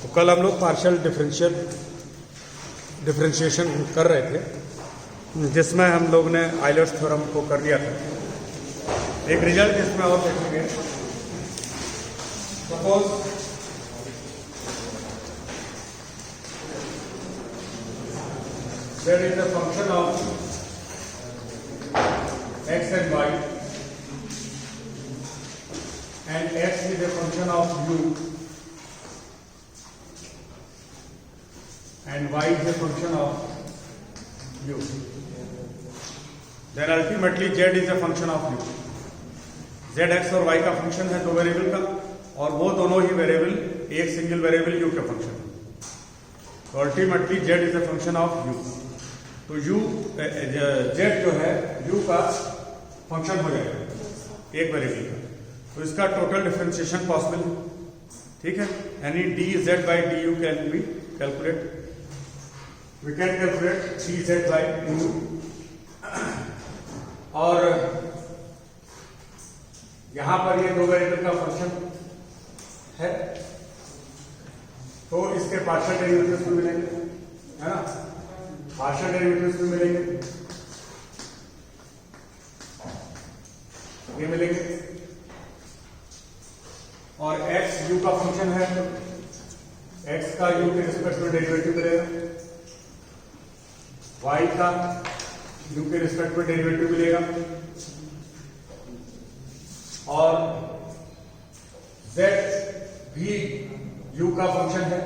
तो कल हम लोग पार्शियल डिफरेंशिएशन कर रहे थे, जिसमें हम लोग ने आइलर्स थ्योरम को कर लिया था। एक रिजल्ट इसमें और देखेंगे। Suppose there is a function of x and y, and x is a function of u, and y is a function of u. Then ultimately z is a function of u. z x और y का function है दो variable का, और वो दोनों ही variable एक single variable u का फंक्शन है। तो ultimately z is a function of u। तो u z जो है u का फंक्शन हो जाएगा एक वेरिएबल का। तो इसका टोटल डिफरेंशिएशन पॉसिबल है, ठीक है। यानी dz by du can be calculate, we can calculate dz by du। और यहां पर ये दो वेरिएबल का फंक्शन है, तो इसके पार्शियल डेरिवेटिव्स भी मिलेंगे, है ना। पार्शियल डेरिवेटिव्स भी मिलेंगे, ये मिलेंगे। और x u का फंक्शन है, तो x का u के रिस्पेक्ट में डेरिवेटिव मिलेगा, y का u के रिस्पेक्ट में डेरिवेटिव मिलेगा, और z भी u का फंक्शन है,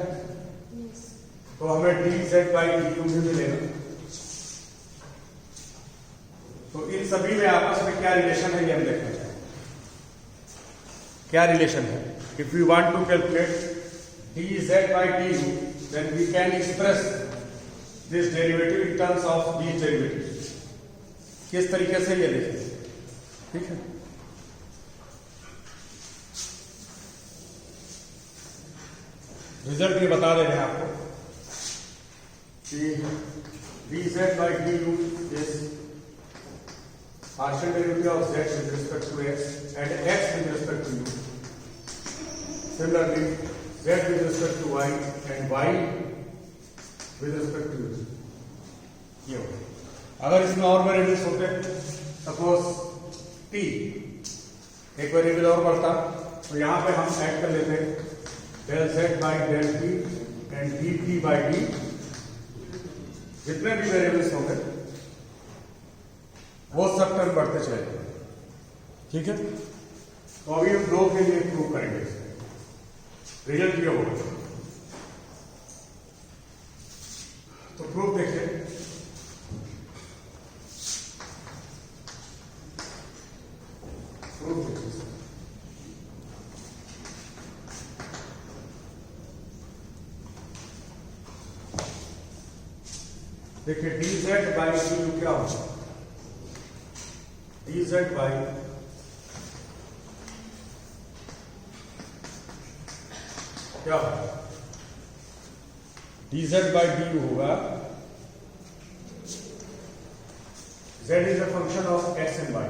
तो हमें dz by du भी मिलेगा। तो इन सभी में आपस में क्या रिलेशन है ये हम देखना चाहेंगे। क्या रिलेशन है? If we want to calculate dz by du, then we can express this derivative in terms of these derivatives। किस तरीके से ये देखें, ठीक है। रिजल्ट ये बता दे रहे हैं आपको कि dz by du is partial derivative of z with respect to x and x with respect to u. Similarly, z with respect to y and y with respect to u. ये हो। अगर इसमें और वेरिएबल्स होते, suppose t एक variable और बढ़ता, तो यहां पे हम ऐड कर लेते del z by del t and dt by d। जितने भी वेरिएबल्स होंगे वो सब टर्म बढ़ते चले जाएंगे, ठीक है। तो अभी हम दो के लिए प्रूव करेंगे, रिजल्ट ये होगा। तो प्रूफ देखिए, प्रूफ देखिए। देखिए dz by du क्या होगा, dz by क्या होगा, dz by du होगा z is a function of x and y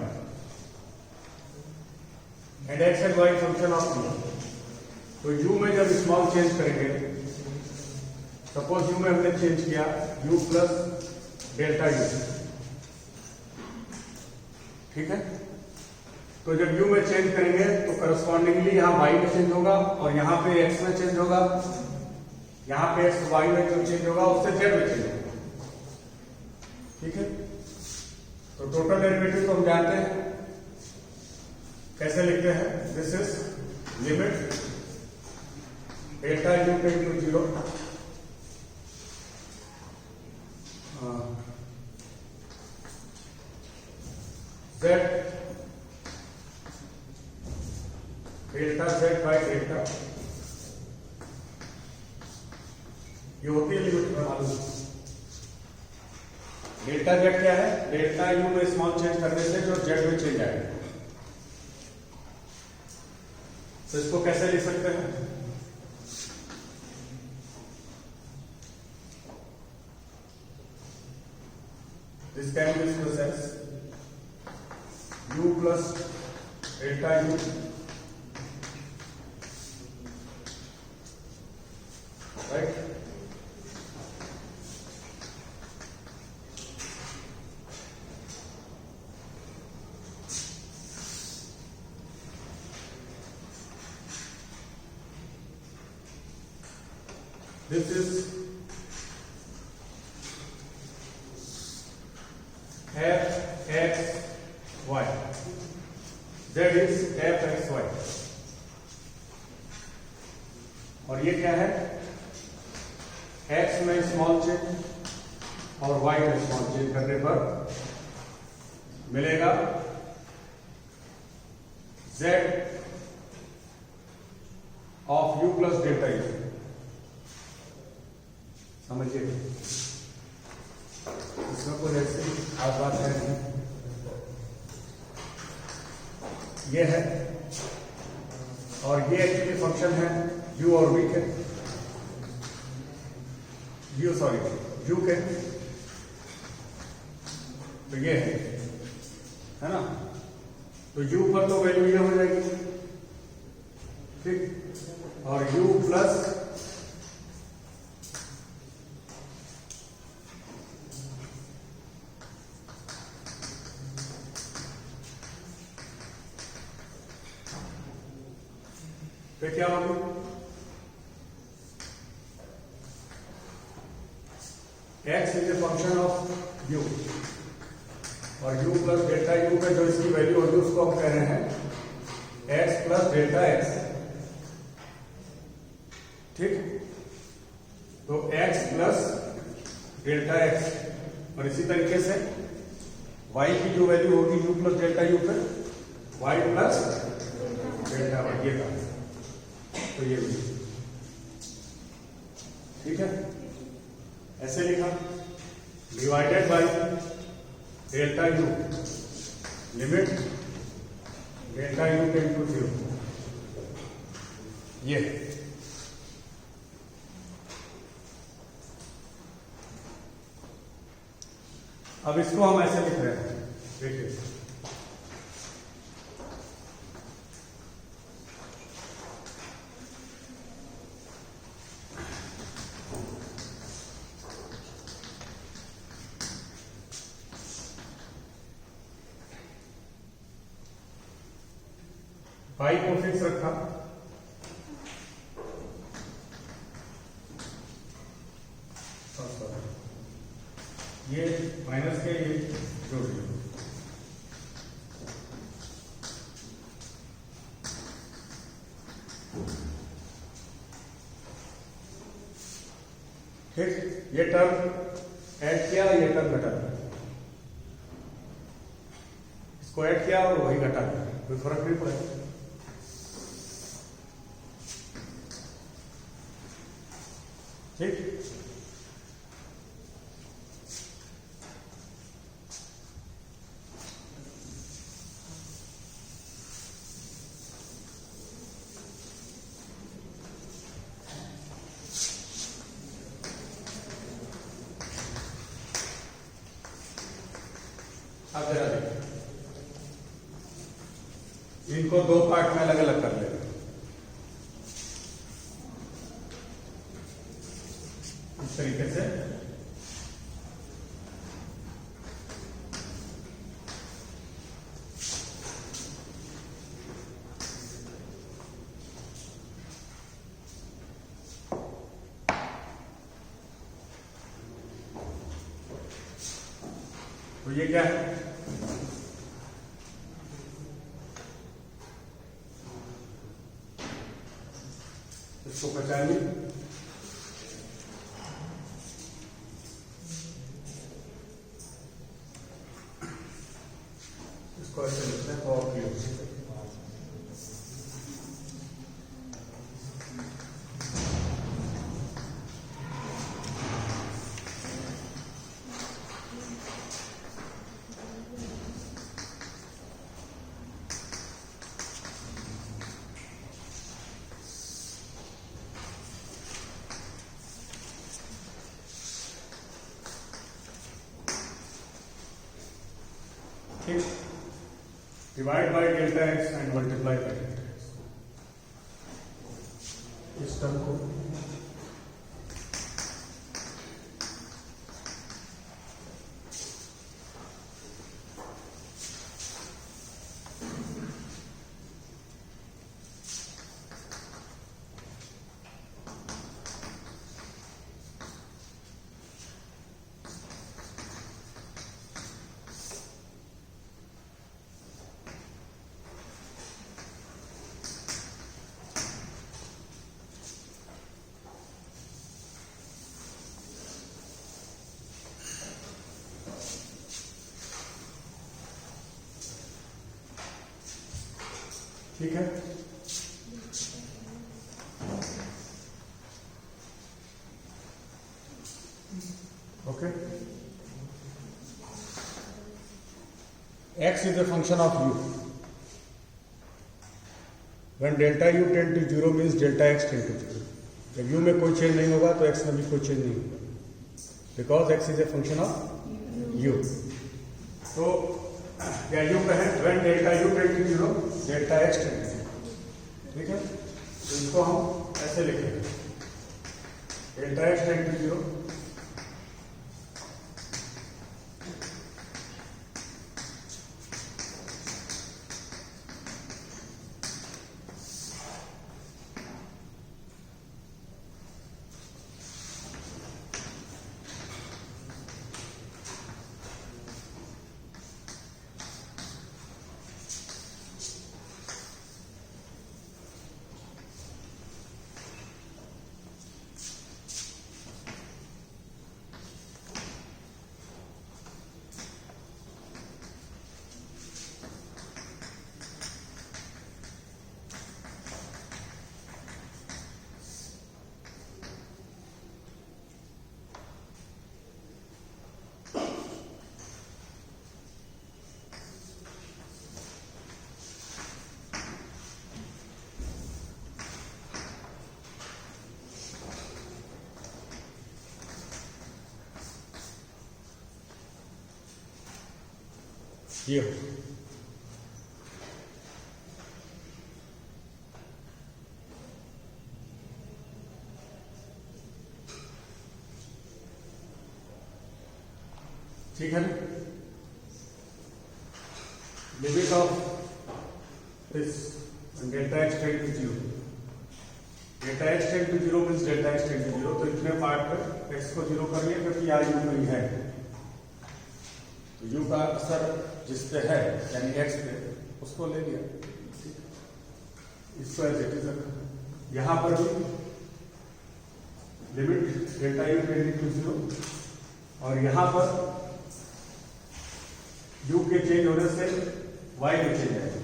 and x and y function of u। तो u में जब स्मॉल चेंज करेंगे, सपोज u में हमने चेंज किया u प्लस डेल्टा u, ठीक है। तो जब u में चेंज करेंगे तो करस्पॉन्डिंगली यहां y में चेंज होगा, और यहां पे x में चेंज होगा, यहां पे x y में जो चेंज होगा उससे z में चेंज होगा, ठीक है। तो टोटल डेरिवेटिव तो हम जानते हैं, कैसे लिखते हैं, this is limit delta u tend to 0 z delta z by delta, ये होती है लिमिट मालूम। डेल्टा z क्या है, डेल्टा u में स्मॉल चेंज करने से जो z में चेंज आएगा। तो इसको कैसे लिख सकते हैं, this can be expressed as u plus delta u this is f x y, z is f x y, और ये क्या है, एक्स में स्मॉल चेंज और वाई में स्मॉल चेंज करने पर मिलेगा z of u plus delta u. समझिए, इसमें कोई ऐसी खास बात है नहीं, ये है, और ये एक्चुअली फंक्शन है u और v के, u के, तो ये है ना, तो u पर तो वैल्यू ये हो जाएगी, ठीक, और u प्लस फिर क्या होगा, x is a function of u, और u प्लस डेल्टा u में जो इसकी वैल्यू होगी उसको हम कह रहे हैं x प्लस डेल्टा x, ठीक, तो x प्लस डेल्टा x, और इसी तरीके से y की जो वैल्यू होगी u प्लस डेल्टा u पे y प्लस डेल्टा y, ये था, तो ये भी ठीक है, ऐसे लिखा, divided by delta u, limit delta u tend to 0, ये अब इसको हम ऐसे लिख रहे हैं, देखिए, y को फिक्स रखा, ये माइनस के ये जोड़ दिया, ठीक, ये टर्म ऐड किया, ये टर्म घटा दिया, इसको ऐड किया और वही घटा दिया, कोई फर्क नहीं पड़ेगा, ठीक, अब जरा देखिए, इनको दो पार्ट में अलग अलग कर लेंगे, इस तरीके से, तो ये क्या है, इसको पहचानिए, इसको ऐसे लिखते हैं पावर क्यूब, ठीक, divide by delta x and multiply by delta x, इस टर्म को ठीक है। Okay, x is a function of u. When delta u tend to 0 means delta x tend to 0. जब u में कोई चेंज नहीं होगा तो x में भी कोई चेंज नहीं होगा, because x is a function of u. तो क्या u का है, when delta u tend to 0 delta x tend to 0. ठीक है, तो इसको हम ऐसे लिखेंगे, डेल्टा x tend to 0 ये हो। ठीक है ना, limit of this delta x tend to 0, delta x tend to 0 means delta x tend to 0, तो इतने पार्ट पर एक्स को 0 कर लिया क्योंकि यहाँ यू में है, तो यू का असर जिस पे है यानी एक्स पे उसको ले लिया, इसको एज इट इज रखा। यहां पर भी limit delta u tending to 0 और यहां पर यू के चेंज होने से वाई में चेंज आएगा,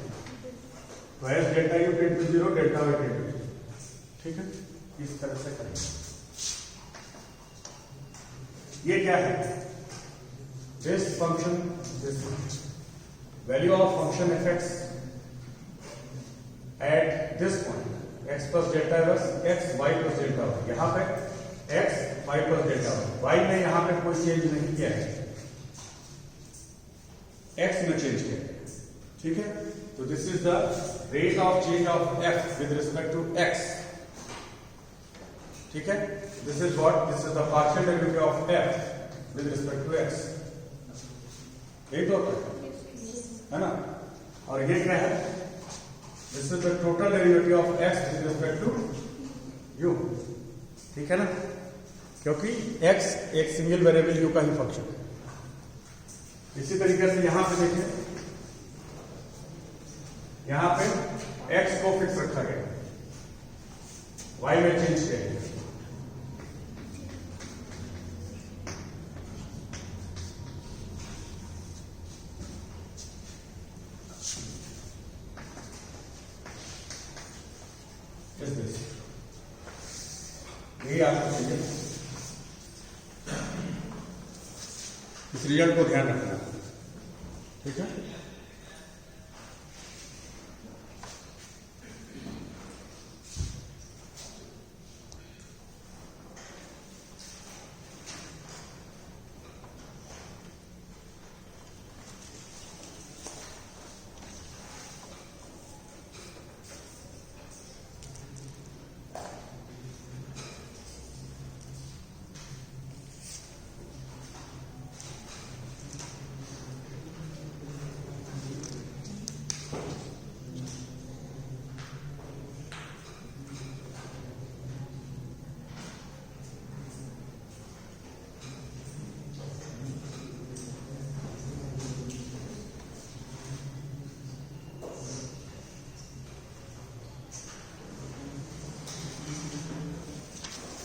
तो as delta u tend to 0 delta y tend to 0। ठीक है, इस तरह से करेंगे। ये क्या है, this function, this value of function fx at this point, x plus delta plus x y plus delta y, यहाँ पे x y plus delta y, y में यहाँ पे कोई चेंज नहीं किया है, x में चेंज किया है। ठीक है, तो this is the rate of change of f with respect to x। ठीक है, this is what, this is the partial derivative of f with respect to x। यही तो है ना, और ये क्या है, this is the total derivative of x with respect to u। ठीक है ना, क्योंकि x एक सिंगल वेरिएबल u का ही फंक्शन है। इसी तरीके से यहां पे देखिए, यहां पे x को फिक्स रखा गया, y में चेंज किया गया। यही आपको चाहिए, इस रिजल्ट को ध्यान रखना। ठीक है,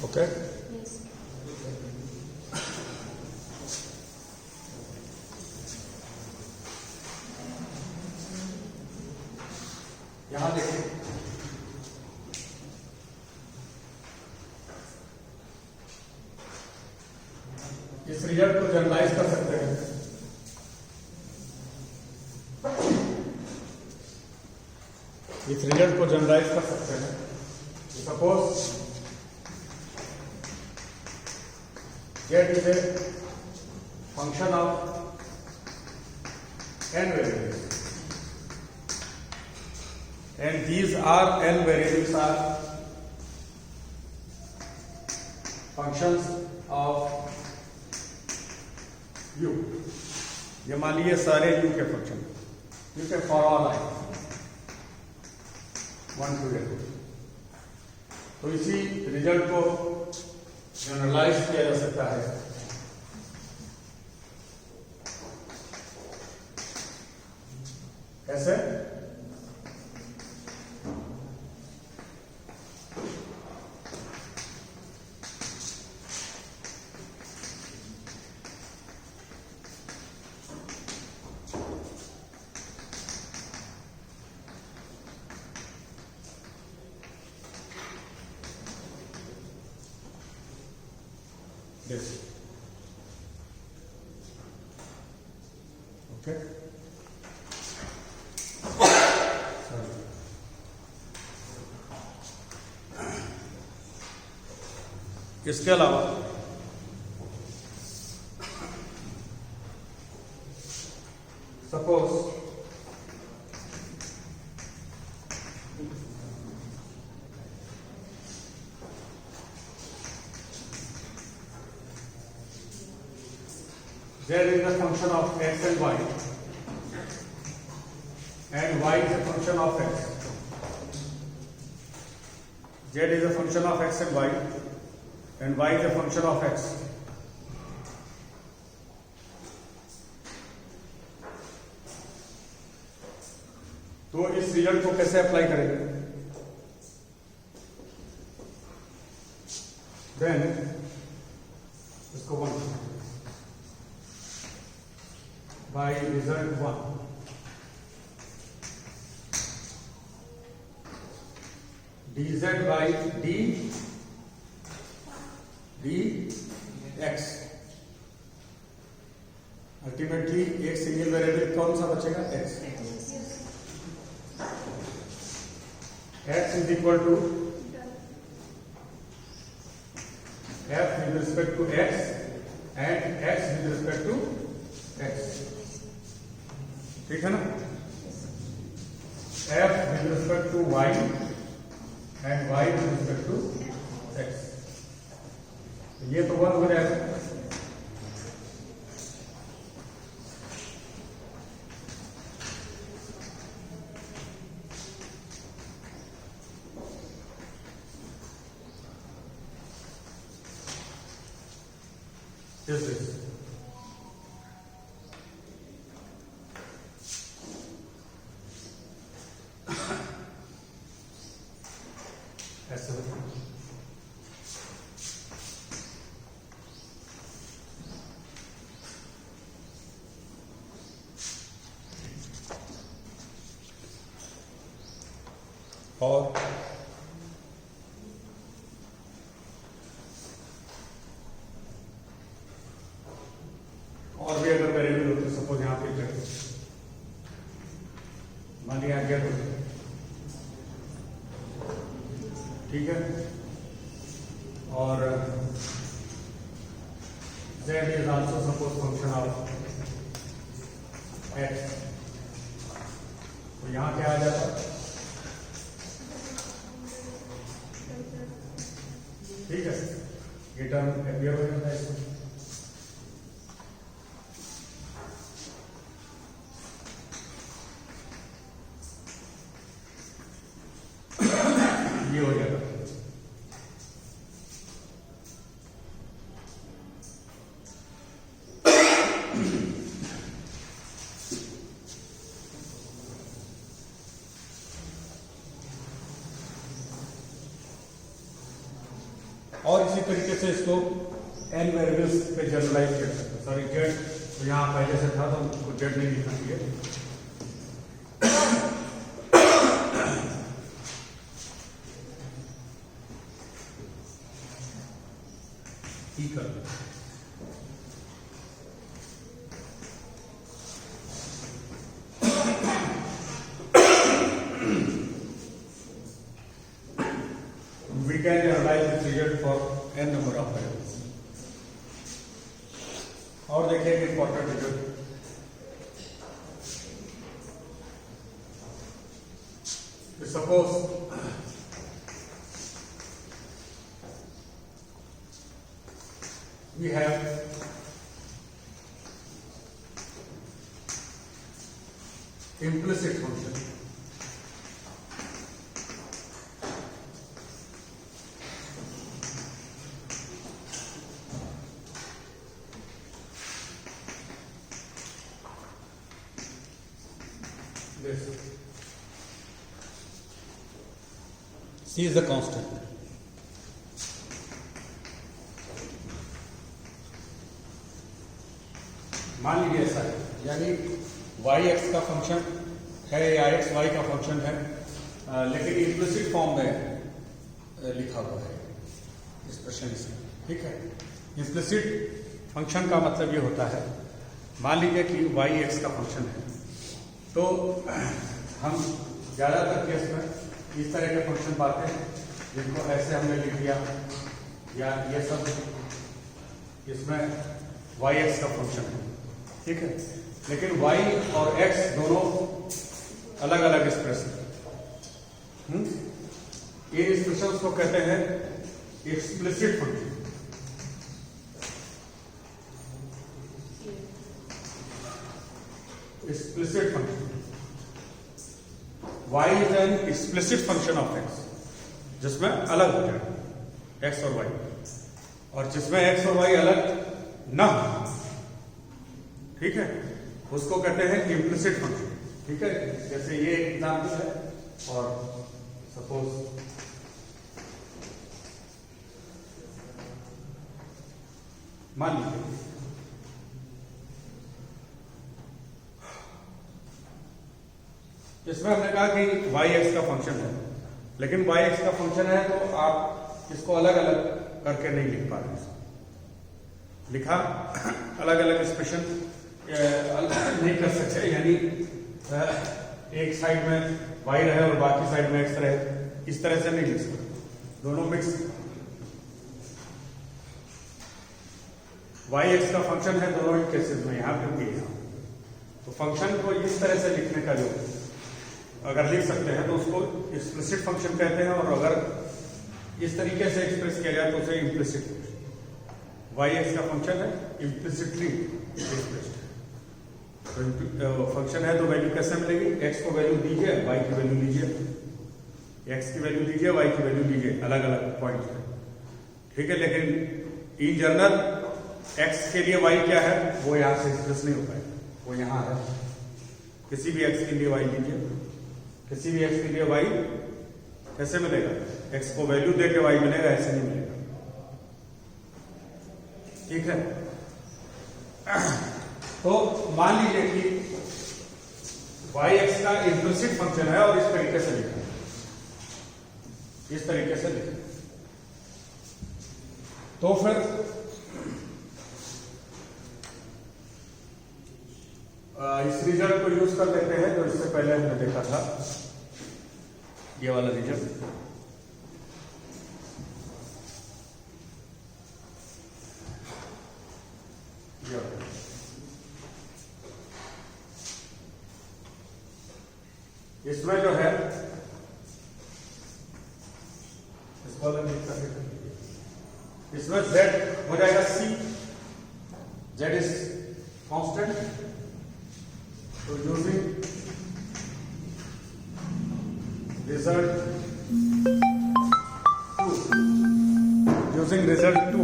ओके। यहां देखिए, इस रिजल्ट को जनरलाइज कर सकते हैं। इस रिजल्ट को जनरलाइज कर सकते हैं। Suppose Z is a function of n variables, and these are n variables are functions of u. ये मान लीजिए सारे u के फंक्शन, ठीक है, for all i 1 to n। तो इसी रिजल्ट को जनरलाइज किया जा सकता है। कैसे? This. Okay. इसके अलावा suppose Z is a function of x and y, and y is a function of x. Z is a function of x and y is a function of x. तो इस result को कैसे apply करेंगे? Then इसको 1 by result 1, dz by dx। Ultimately एक single variable कौन सा बचेगा? x। x is equal to f with respect to x and x with respect to x, ठीक है ना? f with respect to y and y with respect to x। ये तो 1 हो जाएगा। This is ऐसे होता है। और भी अगर वेरिएबल होते, सपोज यहां पे मान लिया गया तो ठीक है, और z is also suppose function of x, तो यहां क्या आ जाता? ठीक है, ये टर्म अपियर हो जाता है इसमें। ये हो जाएगा। और इसी तरीके से इसको n वेरिएबल्स पे जनरलाइज कर सकते हैं। सॉरी z तो यहाँ पहले से था तो उसको z नहीं लिखना चाहिए। ठीक है, can analyse this result for n number of variables. और देखिए एक important result, suppose we have implicit function this c is a constant, मान लीजिए ऐसा है, यानी y x का फंक्शन है या x y का फंक्शन है, लेकिन इम्प्लिसिट फॉर्म में लिखा हुआ है एक्सप्रेशन इसमें, ठीक है। इम्प्लिसिट फंक्शन का मतलब ये होता है, मान लीजिए कि y x का फंक्शन है, तो हम ज़्यादातर केस में इस तरह के फंक्शन पाते हैं जिनको ऐसे हमने लिख दिया, या ये सब इसमें y x का फंक्शन है, ठीक है। लेकिन y और x दोनों अलग अलग एक्सप्रेशन, ये एक्सप्रेशन को कहते हैं explicit function. Explicit function y is an explicit function of x, जिसमें अलग हो जाए x और y, और जिसमें x और y अलग ना हो, ठीक है, उसको कहते हैं इम्प्लिसिट फंक्शन, ठीक है। जैसे ये एग्जाम्पल है, और सपोज मान लीजिए इसमें हमने कहा कि y x का फंक्शन है, लेकिन y x का फंक्शन है तो आप इसको अलग अलग करके नहीं लिख पा रहे, लिखा अलग अलग एक्सप्रेशन नहीं कर सकते, यानी एक साइड में y रहे और बाकी साइड में x रहे, इस तरह से नहीं लिख सकते, दोनों मिक्स। y x का फंक्शन है दोनों ही केसेस में, यहां पे भी यहाँ, तो फंक्शन को इस तरह से लिखने का जो अगर लिख सकते हैं तो उसको एक्सप्लिसिट फंक्शन कहते हैं, और अगर इस तरीके से एक्सप्रेस किया जाए तो उसे इम्प्लिसिट y x का फंक्शन है इम्प्लिसिटली एक्सप्रेस्ड। तो फंक्शन है तो वैल्यू कैसे मिलेगी, x को वैल्यू दीजिए, y की वैल्यू लीजिए, x की वैल्यू दीजिए, y की वैल्यू लीजिए, अलग अलग पॉइंट है, ठीक है। लेकिन इन जनरल x के लिए y क्या है वो यहां से एक्सप्रेस नहीं हो पाएगा, वो यहां है, किसी भी x के लिए y लीजिए, किसी भी x के लिए y कैसे मिलेगा, x को वैल्यू दे के y मिलेगा, ऐसे नहीं मिलेगा, ठीक है। तो मान लीजिए कि y x का इम्प्लिसिट फंक्शन है और इस तरीके से लिखा है, इस तरीके से लिखा, तो फिर इस रिजल्ट को यूज कर लेते हैं जो इससे पहले हमने देखा था, ये वाला रिजल्ट। इसमें जो है इसको इसमें z हो जाएगा c, z इज कांस्टेंट, तो using result 2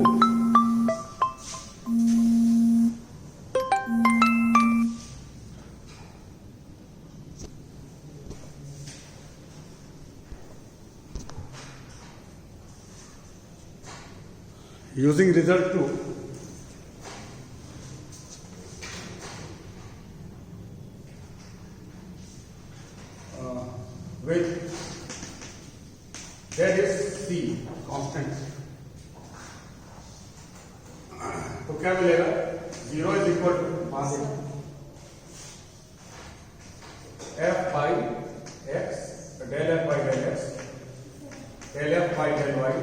using result 2 with that is c constant, तो क्या मिलेगा, 0 इज इक्वल टू मान f by x, del f by del x, del f by del y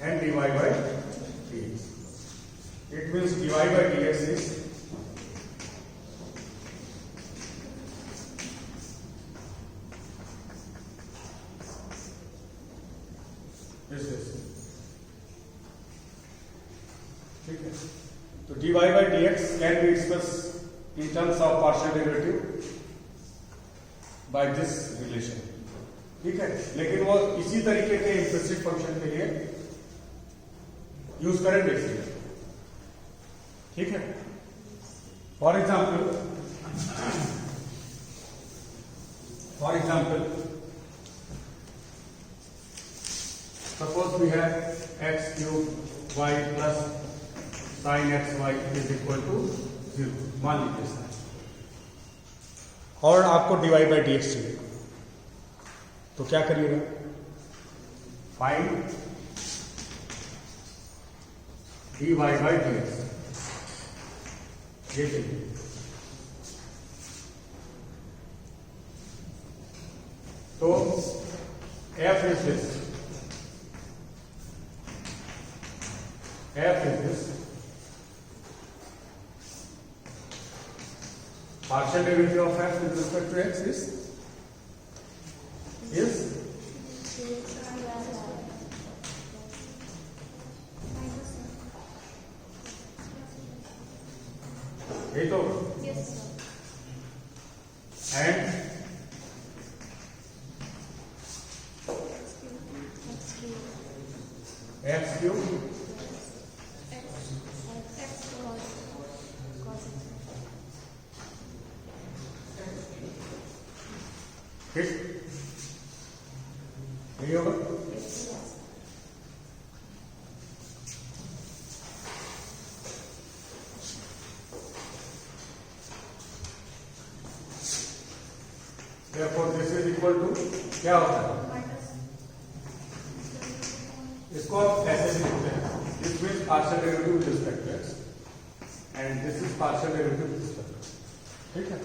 and dy by dx. It means dy by dx is this. ठीक है, तो dy by dx can be expressed in terms of partial derivative by this relation. ठीक है, लेकिन वो इसी तरीके के इम्प्लिसिट फंक्शन के लिए यूज करेंगे इसलिए. ठीक है, for example suppose we have x cube y plus sin xy is equal to 0. मान लीजिए सर, और आपको dy by dx चाहिए, तो क्या करिएगा? Find dy by dx. ये चाहिए. तो f is this. Partial derivative of f with respect to x is यही तो. एंड x cube ठीक, यही होगा. Therefore this is equal to क्या होता है? इसको आप ऐसे भी लिखते हैं. This means partial derivative with respect to x and this is partial derivative with respect to x. ठीक है.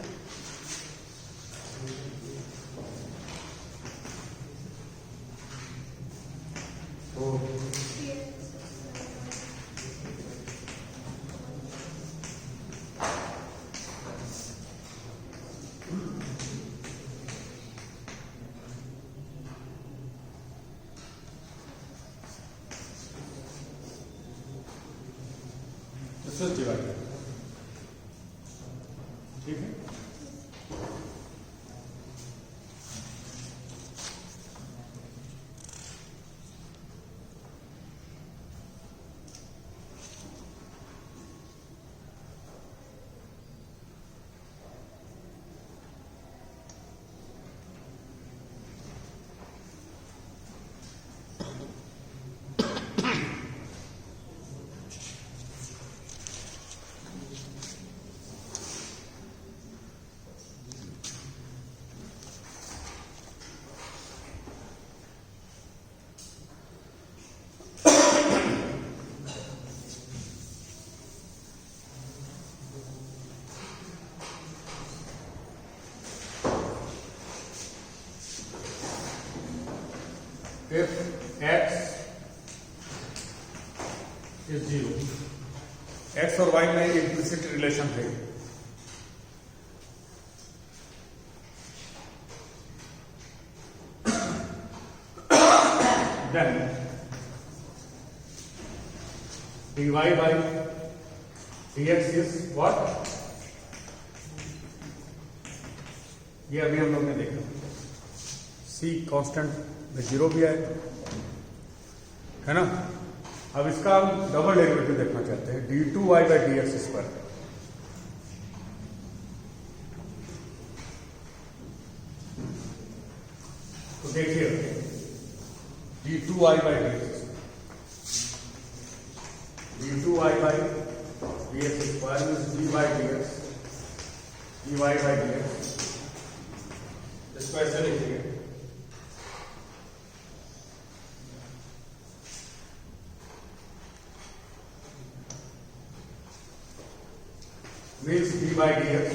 तो this is divided. ठीक है. If x is 0, x और y में implicit relation है, then dy by dx is what? ये अभी हम लोग ने देखा. c कांस्टेंट में 0 भी है ना. अब इसका हम डबल डेरिवेटिव देखना चाहते हैं, d2y by dx स्क्वायर. तो देखिए d2y by dx, d2y by dx square means dy by dx. इसको ऐसे लिखिए, means d by dx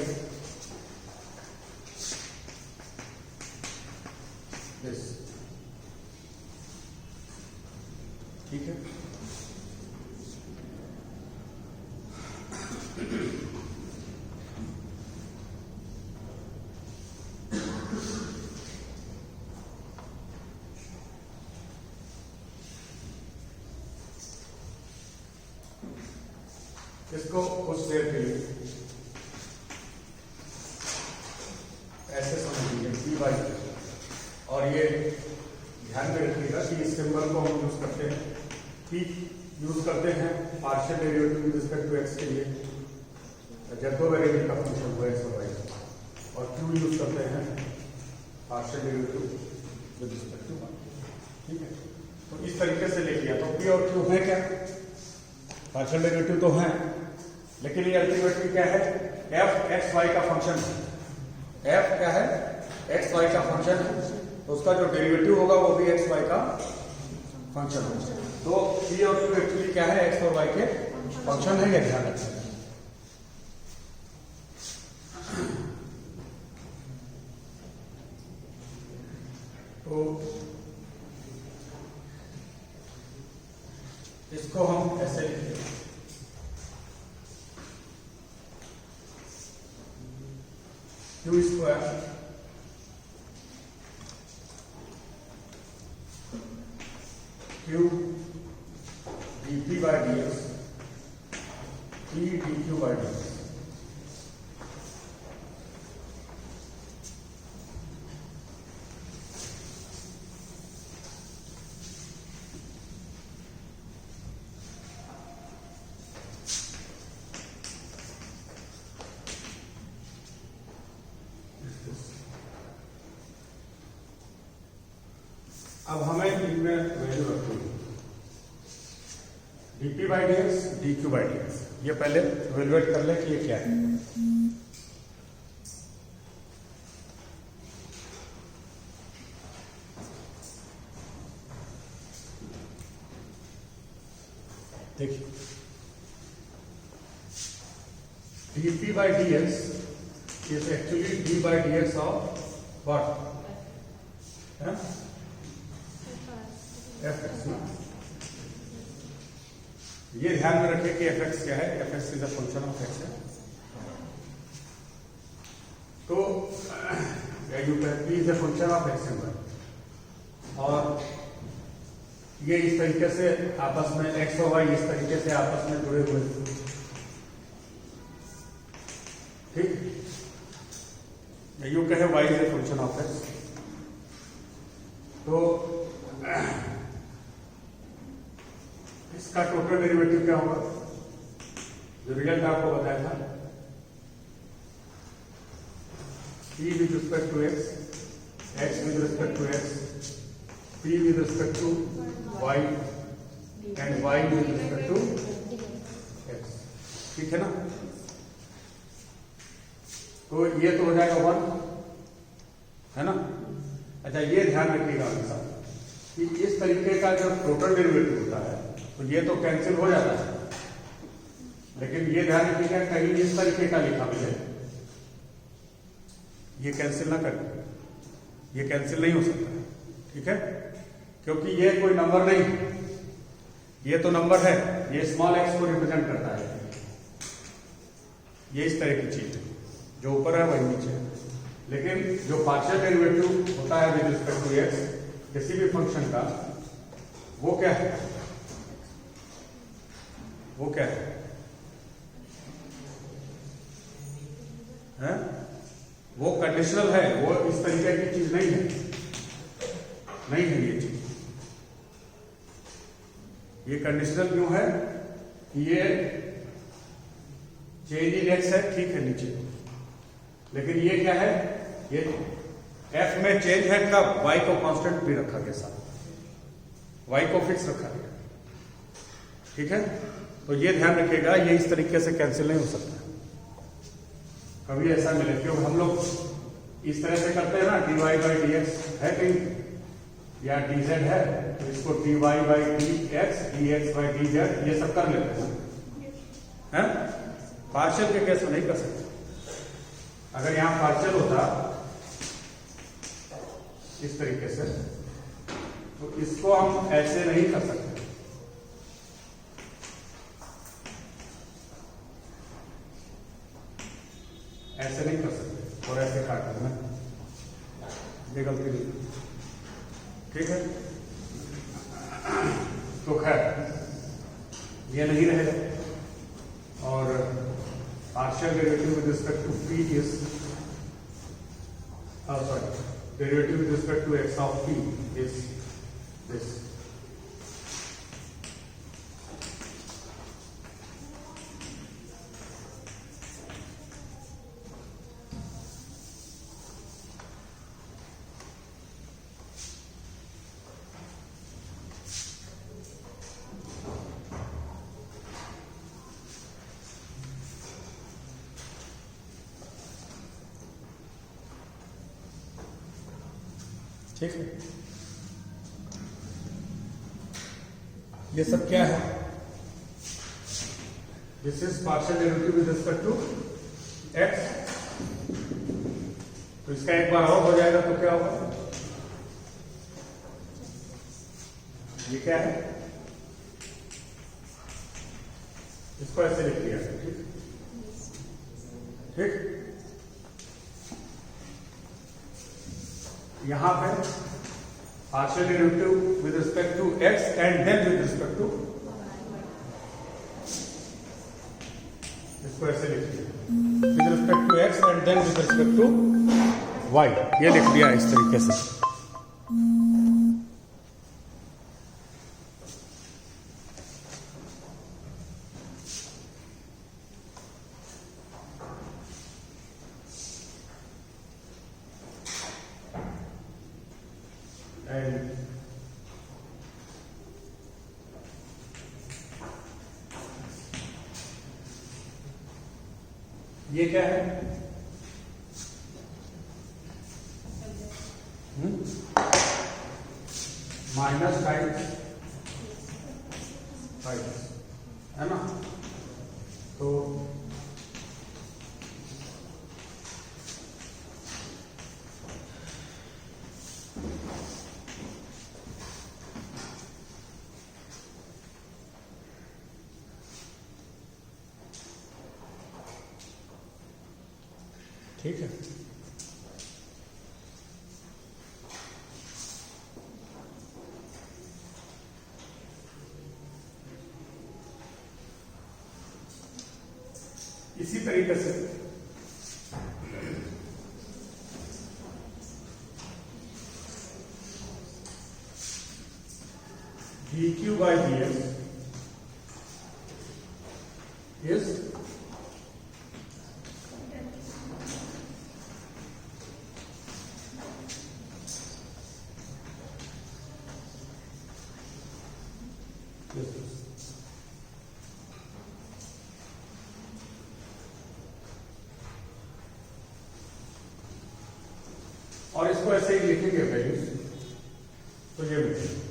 this. ठीक है। इसको कुछ देर के लिए ऐसे समझ लीजिए पी बाई, और ये ध्यान में रखिएगा कि इस सिंबल को हम यूज करते हैं, पी यूज करते हैं partial derivative with respect to x के लिए जब दो वेरिएबल का फंक्शन हो एक्स और वाई, और क्यू यूज करते हैं partial derivative with respect to y. ठीक है, तो इस तरीके से ले लिया। तो पी और क्यू है क्या? पार्शियल डेरिवेटिव तो है, लेकिन ये अल्टीमेटली क्या है? एफ एक्स वाई का फंक्शन है। एफ क्या है? एक्स वाई का फंक्शन है, तो उसका जो डेरिवेटिव होगा वो भी एक्स वाई का फंक्शन होगा। तो पी और क्यू एक्चुअली क्या है? एक्स और वाई के फंक्शन है, ये ध्यान रखिए। तो इसको हम ऐसे लिखेंगे, Q square Q D P by d x P D Q by d x. अब हमें इनमें वैल्यू रखनी है, dp by d x D Q by d x. ये पहले इवेल्युएट कर ले कि ये क्या है। देखिए dp by d x is actually d by d x of what? F x. ये ध्यान में रखिए कि एफ एक्स क्या है? F x is a function of x है। तो you can p is a function of x and y, और ये इस तरीके से आपस में एक्स और वाई इस तरीके से आपस में जुड़े हुए, ठीक। यू कहे y is a function of x, तो इसका टोटल डेरिवेटिव क्या होगा? जो रिजल्ट आपको बताया था, p with respect to x, x with respect to x, p with respect to y and y with respect to x। ठीक है ना? तो ये तो हो जाएगा 1, है ना? अच्छा, ये ध्यान रखिएगा हमेशा कि इस तरीके का जो टोटल डेरिवेटिव होता है तो ये तो कैंसिल हो जाता है, लेकिन ये ध्यान रखिएगा कहीं इस तरीके का लिखा मिले, ये कैंसिल ना करें, ये कैंसिल नहीं हो सकता। ठीक है, क्योंकि ये कोई नंबर नहीं है, ये तो नंबर है, ये स्मॉल एक्स को रिप्रेजेंट करता है। ये इस तरह की चीज है, जो ऊपर है वही नीचे है। लेकिन जो पार्शियल डेरिवेटिव होता है विद रिस्पेक्ट टू एक्स किसी भी फंक्शन का, वो क्या है? वो क्या है? वो कंडीशनल है, वो इस तरीके की चीज नहीं है, नहीं है ये चीज। ये कंडीशनल क्यों है? ये चेंज इन एक्स है, ठीक है नीचे, लेकिन ये क्या है? ये एफ में चेंज है कब? वाई को कांस्टेंट भी रखा गया, साथ वाई को फिक्स रखा गया। ठीक है, तो ये ध्यान रखिएगा, ये इस तरीके से कैंसिल नहीं हो सकता कभी ऐसा मिले, क्योंकि हम लोग इस तरह से करते हैं ना, d y by d x है कहीं, या डी जेड है, तो इसको d y by d x, d x by d z, ये सब कर लेते हैं। पार्शियल के केस में नहीं कर सकते। अगर यहां पार्शियल होता इस तरीके से, तो इसको हम ऐसे नहीं कर सकते, तो खैर ये नहीं रहेगा, और partial derivative with respect to p is derivative with respect to x of p is this. ठीक है, ये सब क्या है? This is partial derivative with respect to x. तो इसका एक बार और हो जाएगा तो क्या होगा? ये क्या है? इसको ऐसे लिख लिया. ठीक ठीक. यहां पे partial derivative with respect to x and then with respect to, इसको ऐसे लिख लिया, with respect to x and then with respect to y. ये लिख दिया इस तरीके से. एंड ये क्या है? माइनस टाइम्स है ना. तो ठीक है. इसी तरीके से dq by dx is और इसको ऐसे ही लिखेंगे वैल्यूज, तो ये मिलेगा.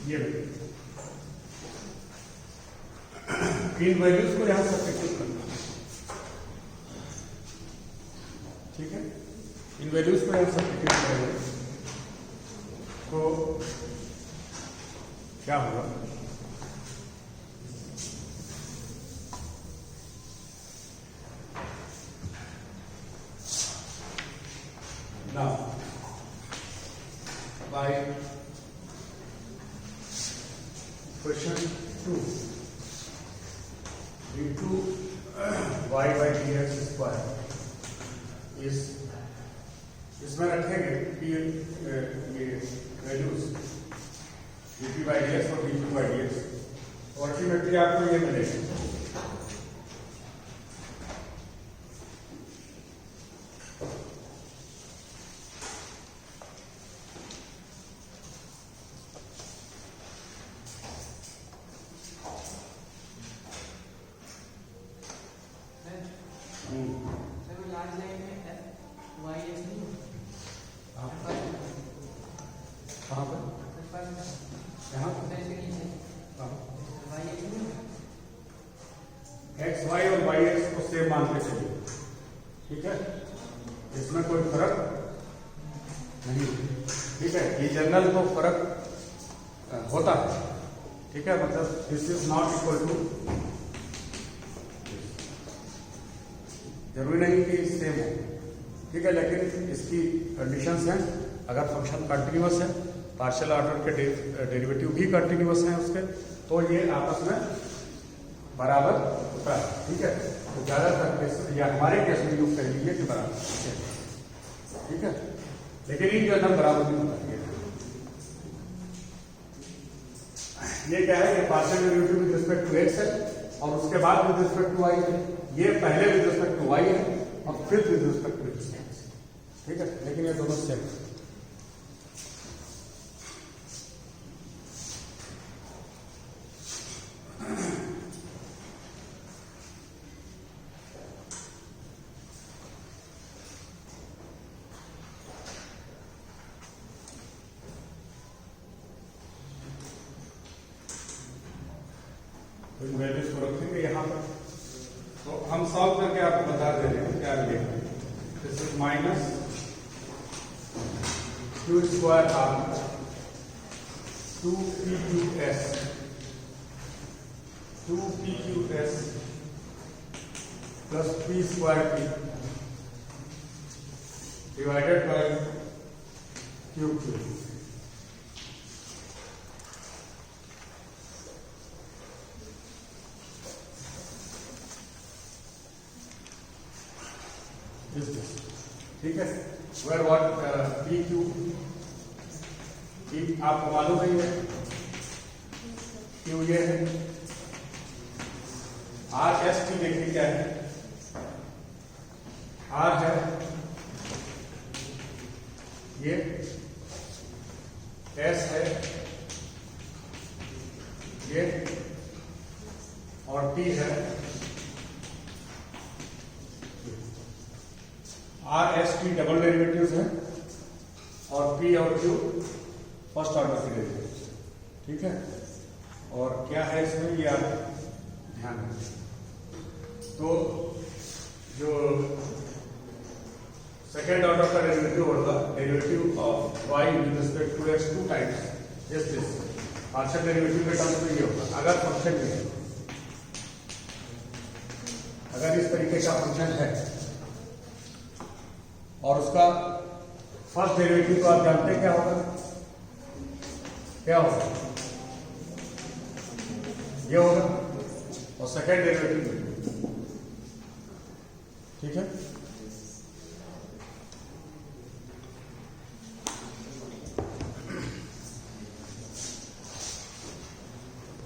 ये इन वैल्यूज को यहां सब्स्टिट्यूट करना. ठीक है, इन वैल्यूज को यहां सब्स्टिट्यूट करेंगे तो क्या होगा? Now, by question 2, d2 y by dx square is, इसमें रखेंगे कि ये वैल्यूज dt by dx और dq by dx, और अल्टीमेटली आपको ये मिलेगा. एक्स वाई और वाई एक्स को सेम मान के चलिए, ठीक है, इसमें कोई फर्क नहीं, ठीक है, ये जनरल तो फर्क होता है, ठीक है, मतलब this is not equal to, जरूरी नहीं कि सेम हो, ठीक है, लेकिन इसकी कंडीशंस हैं, अगर फंक्शन कंटिन्यूअस है, पार्शियल ऑर्डर के डेरिवेटिव भी कंटिन्यूअस हैं उसके, तो ये आपस में बराबर होता है, ठीक है, तो ज्यादातर केस या हमारे केस में यूज कर लीजिए कि बराबर, ठीक है, लेकिन इन जनरल बराबर नहीं होता है। ये क्या है, ये partial derivative with respect to x है और उसके बाद विद रिस्पेक्ट टू वाई है, ये पहले विद रिस्पेक्ट टू वाई है और फिर विद रिस्पेक्ट टू एक्स, ठीक है, लेकिन ये दोनों सेम है। वैल्यूज को रखेंगे यहाँ पर, तो हम सॉल्व करके आपको बता दे रहे हैं क्या मिलेगा। This is minus q square r 2pqs 2pqs plus p square p divided by q। ठीक है, वेयर व्हाट पी क्यू आपको मालूम नहीं है, क्यू ये है, आर एस टी देखिए क्या है, आर है ये, एस है ये और टी है, R S T double derivatives है और पी और क्यू फर्स्ट ऑर्डर के डेरिवेटिव्स, ठीक है, और क्या है इसमें ये आप ध्यान रखें। तो जो सेकेंड ऑर्डर का डेरिवेटिव होगा, derivative of y with respect to x 2 times this partial derivative के टर्म्स में ये होगा, अगर फंक्शन में अगर इस तरीके का फंक्शन है और उसका फर्स्ट डेरिवेटिव तो आप जानते हैं क्या होगा, क्या होगा, ये होगा, और सेकेंड डेरिवेटिव, ठीक है।